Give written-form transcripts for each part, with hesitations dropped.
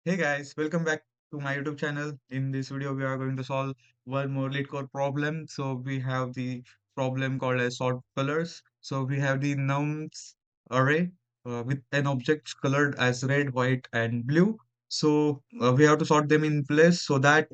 Hey guys, welcome back to my YouTube channel. In this video, we are going to solve one more LeetCode problem. So we have the problem called as sort colors. So we have the nums array with an object colored as red, white, and blue. So we have to sort them in place so that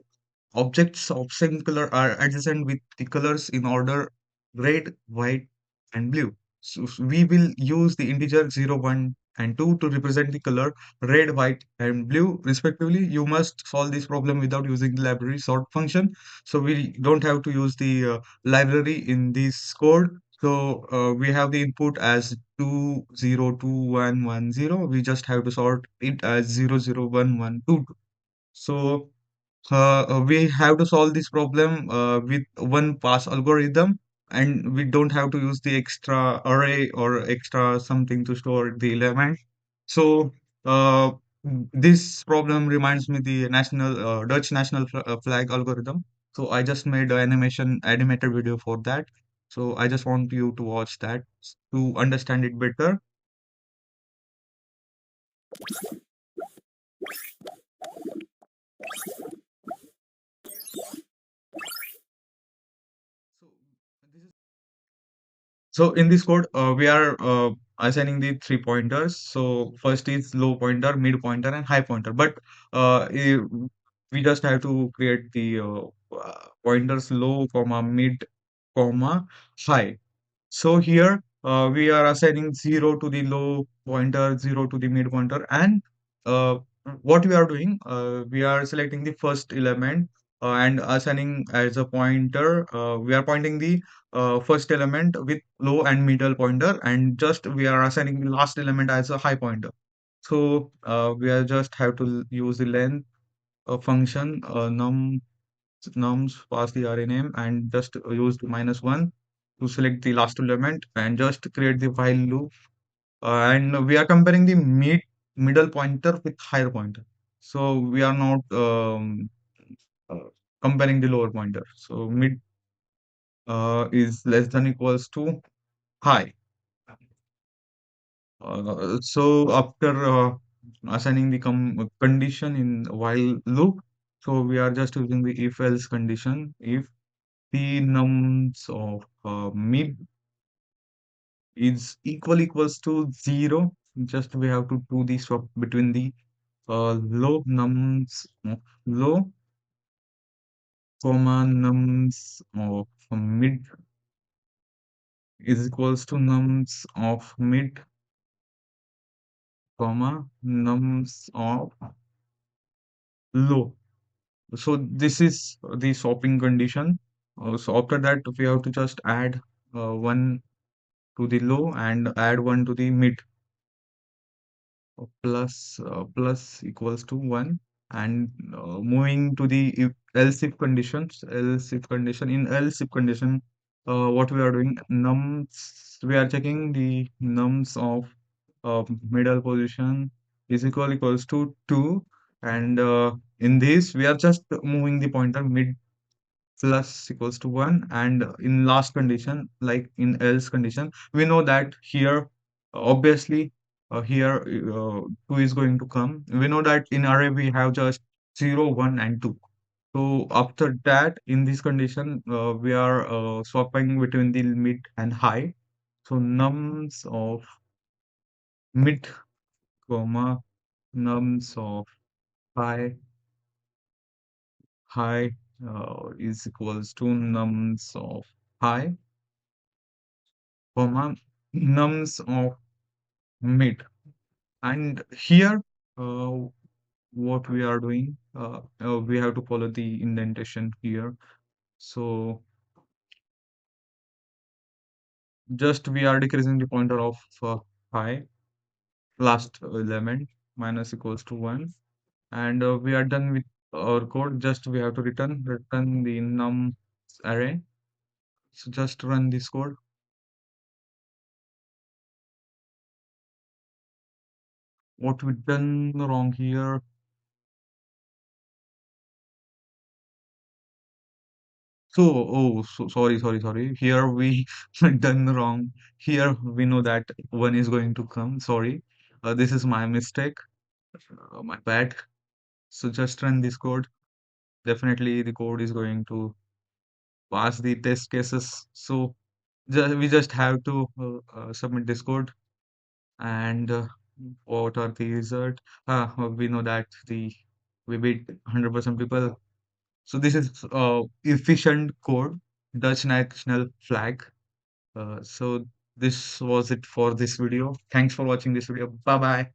objects of same color are adjacent with the colors in order red, white, and blue. So we will use the integer 0, 1, and 2 to represent the color red, white, and blue respectively. You must solve this problem without using the library sort function. So we don't have to use the library in this code. So we have the input as 2, 0, 2, 1, 1, 0. We just have to sort it as 0, 0, 1, 1, 2. So we have to solve this problem with one pass algorithm, and we don't have to use the extra array or extra something to store the element. So this problem reminds me the national Dutch national flag algorithm. So I just made an animated video for that. So I just want you to watch that to understand it better. So this is So in this code, we are assigning the three pointers. So first is low pointer, mid pointer, and high pointer. But we just have to create the pointers low, comma, mid, comma, high. So here we are assigning 0 to the low pointer, 0 to the mid pointer, and uh, what we are doing, we are selecting the first element and assigning as a pointer. We are pointing the first element with low and middle pointer, and just we are assigning the last element as a high pointer. So we are just have to use the length function nums pass the array name and just use the -1 to select the last element and just create the while loop. And we are comparing the middle pointer with higher pointer. So we are not uh, comparing the lower pointer. So mid is less than equals to high. So after assigning the condition in while loop, so we are just using the if else condition. If the nums of mid is equals to 0, just we have to do the swap between the low nums of low, comma nums of mid is equals to nums of mid, comma nums of low. So this is the swapping condition. So after that, we have to just add 1 to the low and add 1 to the mid. Plus equals to 1, and moving to the else if conditions, in else if condition, what we are doing, nums, we are checking the nums of middle position is equals to 2, and in this we are just moving the pointer mid plus equals to 1, and in last condition, like in else condition, we know that here obviously here 2 is going to come. We know that in array we have just 0, 1, and 2. So after that, in this condition, we are swapping between the mid and high. So nums of mid, comma nums of high, is equals to nums of high, comma nums of mid. And here, uh, what we are doing, we have to follow the indentation here. So just we are decreasing the pointer of high, last element, minus equals to 1, and we are done with our code. Just we have to return the num array. So just run this code. What we done wrong here? So, so sorry. Here we done wrong. Here we know that one is going to come. Sorry, this is my mistake. My bad. So just run this code. Definitely the code is going to pass the test cases. So we just have to submit this code, and what are the result? We know that the we beat 100% people. So this is efficient code, Dutch national flag. So this was it for this video. Thanks for watching this video. Bye bye.